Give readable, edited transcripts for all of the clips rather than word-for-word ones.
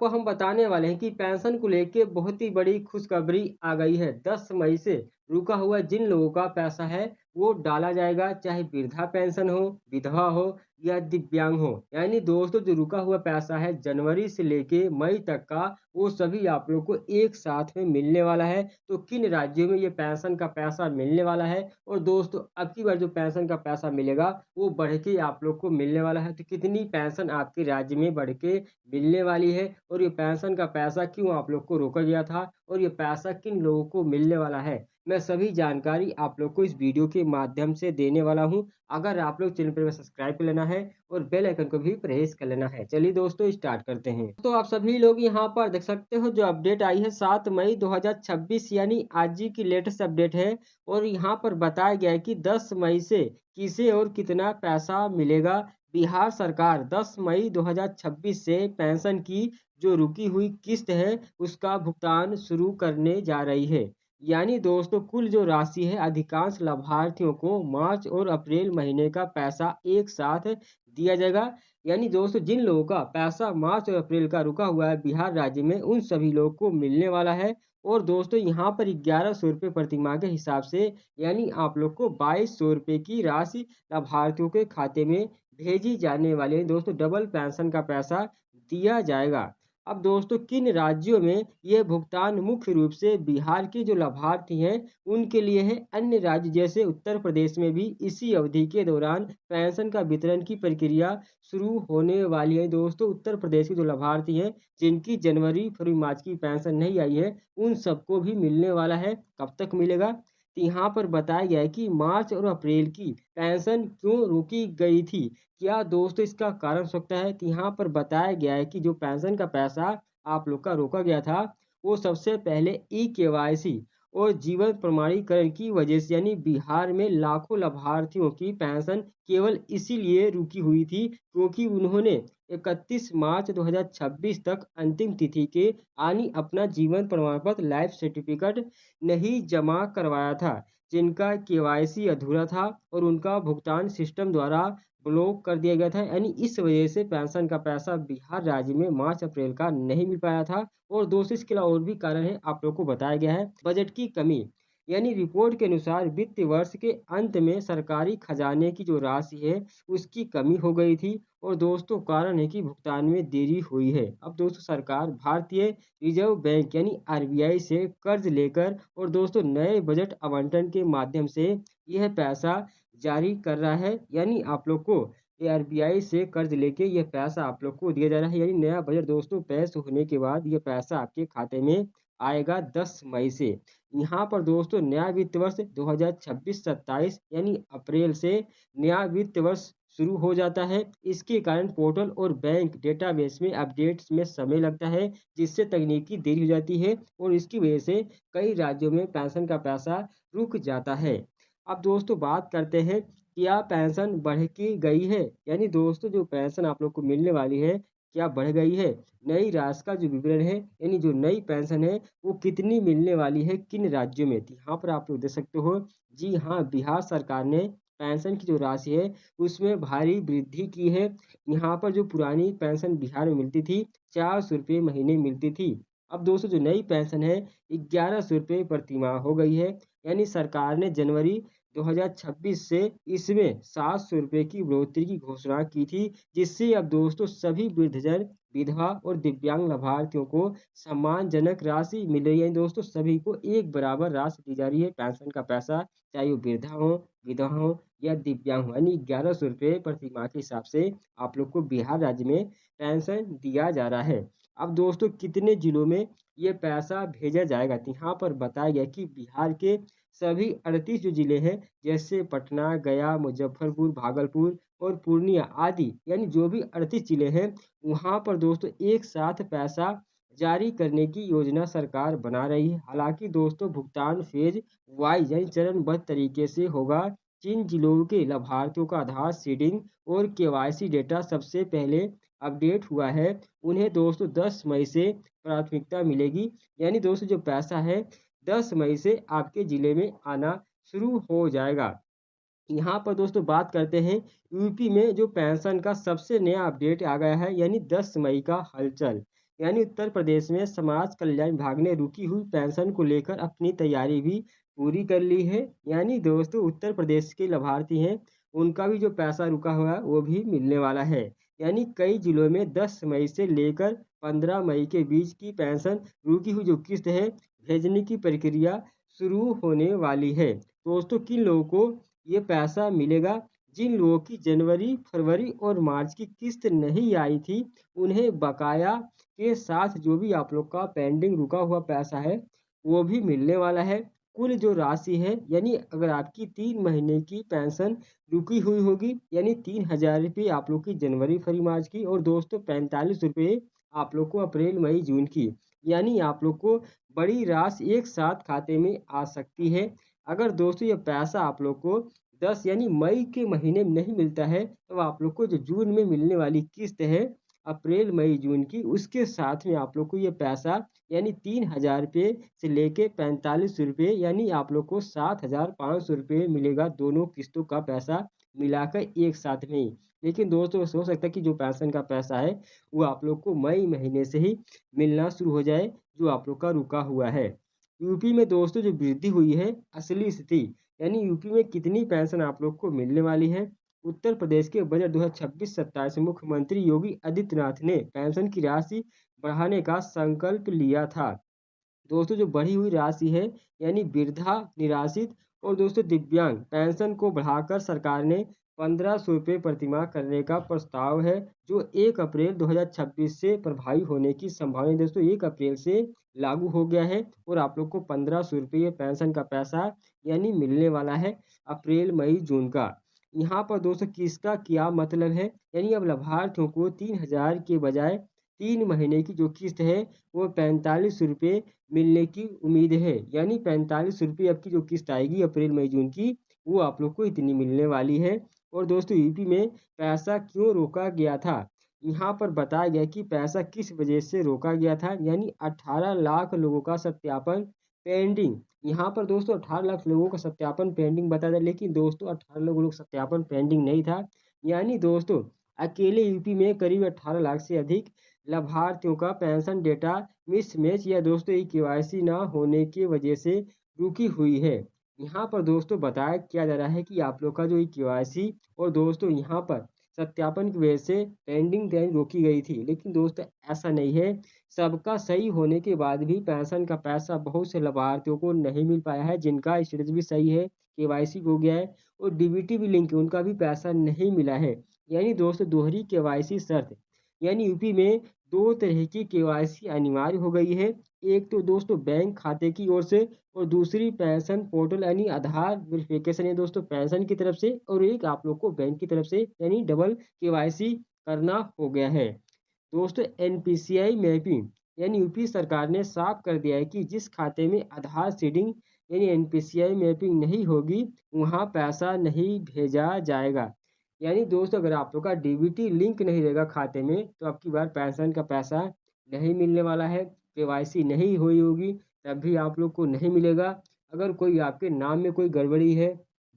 आपको हम बताने वाले हैं कि पेंशन को लेके बहुत ही बड़ी खुशखबरी आ गई है। 10 मई से रुका हुआ जिन लोगों का पैसा है वो डाला जाएगा, चाहे वृद्धा पेंशन हो, विधवा हो या दिव्यांग हो। यानी दोस्तों जो रुका हुआ पैसा है जनवरी से लेके मई तक का, वो सभी आप लोग को एक साथ में मिलने वाला है। तो किन राज्यों में ये पेंशन का पैसा मिलने वाला है और दोस्तों अब की बार जो पेंशन का पैसा मिलेगा वो बढ़ के आप लोग को मिलने वाला है। तो कितनी पेंशन आपके राज्य में बढ़ के मिलने वाली है और ये पेंशन का पैसा क्यों आप लोग को रोका गया था और ये पैसा किन लोगों को मिलने वाला है, मैं सभी जानकारी आप लोग को इस वीडियो के माध्यम से देने वाला हूं। अगर आप लोग चैनल पर सब्सक्राइब कर लेना है और बेल आइकन को भी प्रेस कर लेना है। चलिए दोस्तों स्टार्ट करते हैं। तो आप सभी लोग यहाँ पर देख सकते हो जो अपडेट आई है 7 मई 2026 यानी आज ही की लेटेस्ट अपडेट है। और यहाँ पर बताया गया है कि 10 मई से किसे और कितना पैसा मिलेगा। बिहार सरकार 10 मई 2026 से पेंशन की जो रुकी हुई किस्त है उसका भुगतान शुरू करने जा रही है। यानी दोस्तों कुल जो राशि है अधिकांश लाभार्थियों को मार्च और अप्रैल महीने का पैसा एक साथ दिया जाएगा। यानी दोस्तों जिन लोगों का पैसा मार्च और अप्रैल का रुका हुआ है बिहार राज्य में उन सभी लोगों को मिलने वाला है। और दोस्तों यहाँ पर 1100 रुपये प्रतिमाह के हिसाब से यानी आप लोग को 2200 रुपये की राशि लाभार्थियों के खाते में भेजी जाने वाली है। दोस्तों डबल पेंशन का पैसा दिया जाएगा। अब दोस्तों किन राज्यों में यह भुगतान मुख्य रूप से बिहार के जो लाभार्थी हैं उनके लिए है। अन्य राज्य जैसे उत्तर प्रदेश में भी इसी अवधि के दौरान पेंशन का वितरण की प्रक्रिया शुरू होने वाली है। दोस्तों उत्तर प्रदेश के जो लाभार्थी हैं जिनकी जनवरी फरवरी मार्च की पेंशन नहीं आई है उन सबको भी मिलने वाला है। कब तक मिलेगा, तो यहाँ पर बताया गया है कि मार्च और अप्रैल की पेंशन क्यों रोकी गई थी। क्या दोस्तों इसका कारण हो सकता है, तो यहाँ पर बताया गया है कि जो पेंशन का पैसा आप लोग का रोका गया था वो सबसे पहले ई-केवाईसी और जीवन प्रमाणीकरण की वजह से यानी बिहार में लाखों लाभार्थियों की पेंशन केवल इसीलिए रुकी हुई थी क्योंकि उन्होंने 31 मार्च 2026 तक अंतिम तिथि के यानी अपना जीवन प्रमाण पत्र लाइफ सर्टिफिकेट नहीं जमा करवाया था, जिनका केवाईसी अधूरा था और उनका भुगतान सिस्टम द्वारा ब्लॉक कर दिया गया था। यानी इस वजह से पेंशन का पैसा बिहार राज्य में मार्च अप्रैल का नहीं मिल पाया था। और दोस्तों इसके अलावा और भी कारण है आप लोग को बताया गया है। बजट की कमी यानी रिपोर्ट के अनुसार वित्त वर्ष के अंत में सरकारी खजाने की जो राशि है उसकी कमी हो गई थी। और दोस्तों कारण है कि भुगतान में देरी हुई है। अब दोस्तों सरकार भारतीय रिजर्व बैंक यानी आरबीआई से कर्ज लेकर और दोस्तों नए बजट आवंटन के माध्यम से यह पैसा जारी कर रहा है। यानी आप लोग को आरबीआई से कर्ज लेके यह पैसा आप लोग को दिया जा रहा है। यानी नया बजट दोस्तों पेश होने के बाद यह पैसा आपके खाते में आएगा 10 मई से। यहाँ पर दोस्तों नया वित्त वर्ष 2026-27 यानी अप्रैल से नया वित्त वर्ष शुरू हो जाता है। इसके कारण पोर्टल और बैंक डेटाबेस में अपडेट्स में समय लगता है जिससे तकनीकी देरी हो जाती है और इसकी वजह से कई राज्यों में पेंशन का पैसा रुक जाता है। अब दोस्तों बात करते हैं क्या पेंशन बढ़ की गई है। यानी दोस्तों जो पेंशन आप लोग को मिलने वाली है क्या बढ़ गई है। नई राशि का जो विवरण है यानी जो नई पेंशन है वो कितनी मिलने वाली है किन राज्यों में, तो यहाँ पर आप लोग देख सकते हो। जी हाँ, बिहार सरकार ने पेंशन की जो राशि है उसमें भारी वृद्धि की है। यहाँ पर जो पुरानी पेंशन बिहार में मिलती थी 400 रुपये महीने मिलती थी, अब दोस्तों जो नई पेंशन है 1100 रुपये प्रतिमाह हो गई है। यानी सरकार ने जनवरी 2026 से इसमें 700 रुपये की बढ़ोतरी की घोषणा की थी, जिससे अब दोस्तों सभी वृद्धजन, विधवा और दिव्यांग लाभार्थियों को सम्मानजनक राशि मिल रही है। दोस्तों सभी को एक बराबर राशि दी जा रही है पेंशन का पैसा, चाहे वो वृद्धा हो, विधवा हो या दिव्यांग हो। यानी 1100 रुपये प्रति माह के हिसाब से आप लोग को बिहार राज्य में पेंशन दिया जा रहा है। अब दोस्तों कितने जिलों में ये पैसा भेजा जाएगा, तो यहाँ पर बताया गया कि बिहार के सभी 38 जो जिले हैं जैसे पटना, गया, मुजफ्फरपुर, भागलपुर और पूर्णिया आदि यानी जो भी 38 जिले हैं वहाँ पर दोस्तों एक साथ पैसा जारी करने की योजना सरकार बना रही है। हालांकि दोस्तों भुगतान फेज वाइज यानी चरणबद्ध तरीके से होगा। जिन जिलों के लाभार्थियों का आधार सीडिंग और केवाईसी डेटा सबसे पहले अपडेट हुआ है उन्हें दोस्तों 10 मई से प्राथमिकता मिलेगी। यानी दोस्तों जो पैसा है 10 मई से आपके ज़िले में आना शुरू हो जाएगा। यहाँ पर दोस्तों बात करते हैं यूपी में जो पेंशन का सबसे नया अपडेट आ गया है यानी 10 मई का हलचल। यानी उत्तर प्रदेश में समाज कल्याण विभाग ने रुकी हुई पेंशन को लेकर अपनी तैयारी भी पूरी कर ली है। यानी दोस्तों उत्तर प्रदेश के लाभार्थी हैं, उनका भी जो पैसा रुका हुआ है वो भी मिलने वाला है। यानी कई जिलों में 10 मई से लेकर 15 मई के बीच की पेंशन रुकी हुई जो किस्त है भेजने की प्रक्रिया शुरू होने वाली है। दोस्तों किन लोगों को ये पैसा मिलेगा? जिन लोगों की जनवरी, फरवरी और मार्च की किस्त नहीं आई थी, उन्हें बकाया के साथ जो भी आप लोग का पेंडिंग रुका हुआ पैसा है, वो भी मिलने वाला है। कुल जो राशि है, यानी अगर आपकी 3 महीने की पेंशन रुकी हुई होगी, यानी 3000 रुपये आप लोग की जनवरी, फरवरी, मार्च की, और दोस्तों 45 रुपये आप लोग को अप्रैल, मई, जून की। यानी आप लोग को बड़ी राशि एक साथ खाते में आ सकती है। अगर दोस्तों ये पैसा आप लोग को 10 यानी मई के महीने में नहीं मिलता है, तो आप लोग को जो जून में मिलने वाली किस्त है अप्रैल, मई, जून की, उसके साथ में आप लोग को ये पैसा यानी 3000 रुपये से लेके 45 रुपये यानी आप लोग को 7500 रुपये मिलेगा, दोनों किस्तों का पैसा मिलाकर एक साथ में ही। लेकिन दोस्तों हो सकता है कि जो पेंशन का पैसा है वो आप लोग को मई महीने से ही मिलना शुरू हो जाए, जो आप लोग का रुका हुआ है। यूपी में दोस्तों जो वृद्धि हुई है असली स्थिति, यानी यूपी में कितनी पेंशन आप लोग को मिलने वाली है। उत्तर प्रदेश के बजट 2026-27 में मुख्यमंत्री योगी आदित्यनाथ ने पेंशन की राशि बढ़ाने का संकल्प लिया था। दोस्तों जो बढ़ी हुई राशि है, यानी वृद्धा, निराश्रित और दोस्तों दिव्यांग पेंशन को बढ़ाकर सरकार ने 1500 रुपये प्रतिमाह करने का प्रस्ताव है, जो 1 अप्रैल 2026 से प्रभावी होने की संभावना है। दोस्तों 1 अप्रैल से लागू हो गया है और आप लोग को 1500 रुपये पेंशन का पैसा यानी मिलने वाला है अप्रैल, मई, जून का। यहाँ पर दोस्तों किसका क्या मतलब है, यानी अब लाभार्थियों को 3000 के बजाय 3 महीने की जो किस्त है वो 45 रुपये मिलने की उम्मीद है। यानी 45 रुपये अब की जो किस्त आएगी अप्रैल, मई, जून की, वो आप लोग को इतनी मिलने वाली है। और दोस्तों यूपी में पैसा क्यों रोका गया था, यहाँ पर बताया गया कि पैसा किस वजह से रोका गया था। यानी 18 लाख लोगों का सत्यापन पेंडिंग। यहाँ पर दोस्तों 18 लाख लोगों का सत्यापन पेंडिंग बताया था, लेकिन दोस्तों 18 लोगों का सत्यापन पेंडिंग नहीं था। यानी दोस्तों अकेले यूपी में करीब 18 लाख से अधिक लाभार्थियों का पेंशन डेटा मिसमैच या दोस्तों ये केवाईसी ना होने की वजह से रुकी हुई है। यहाँ पर दोस्तों बताया किया जा रहा है कि आप लोग का जो ये केवाईसी और दोस्तों यहाँ पर सत्यापन की वजह से पेंडिंग रोकी गई थी, लेकिन दोस्तों ऐसा नहीं है। सबका सही होने के बाद भी पेंशन का पैसा बहुत से लाभार्थियों को नहीं मिल पाया है, जिनका स्टेटस भी सही है, केवाईसी हो गया है और डीबीटी भी लिंक है, उनका भी पैसा नहीं मिला है। यानी दोस्तों दोहरी केवाईसी शर्त, यानी यूपी में 2 तरह की केवाईसी अनिवार्य हो गई है। एक तो दोस्तों बैंक खाते की ओर से और दूसरी पेंशन पोर्टल यानी आधार वेरिफिकेशन है दोस्तों पेंशन की तरफ से, और एक आप लोग को बैंक की तरफ से, यानी डबल केवाईसी करना हो गया है। दोस्तों एनपीसीआई मैपिंग, यानी यूपी सरकार ने साफ कर दिया है कि जिस खाते में आधार सीडिंग यानी एनपीसीआई मैपिंग नहीं होगी, वहां पैसा नहीं भेजा जाएगा। यानी दोस्तों अगर आप लोग का डीबीटी लिंक नहीं रहेगा खाते में, तो आपकी बार पेंशन का पैसा नहीं मिलने वाला है। केवाईसी नहीं हुई होगी तब भी आप लोग को नहीं मिलेगा। अगर कोई आपके नाम में कोई गड़बड़ी है,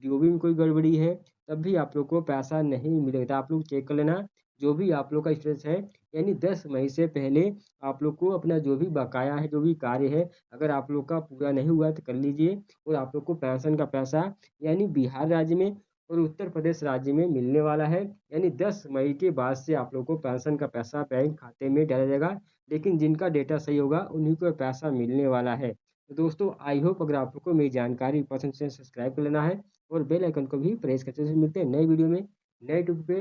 डीओबी में कोई गड़बड़ी है, तब भी आप लोग को पैसा नहीं मिलेगा। तो आप लोग चेक कर लेना जो भी आप लोग का स्टेटस है, यानी 10 मई से पहले आप लोग को अपना जो भी बकाया है, जो भी कार्य है, अगर आप लोग का पूरा नहीं हुआ तो कर लीजिए, और आप लोग को पेंशन का पैसा यानी बिहार राज्य में और उत्तर प्रदेश राज्य में मिलने वाला है। यानी 10 मई के बाद से आप लोग को पेंशन का पैसा बैंक खाते में डाला जाएगा, लेकिन जिनका डेटा सही होगा उन्हीं को पैसा मिलने वाला है। तो दोस्तों आई होप अगर आप लोग को मेरी जानकारी पसंद से सब्सक्राइब कर लेना है और बेल आइकन को भी प्रेस करते हैं। मिलते हैं नए वीडियो में नए टॉपिक पे।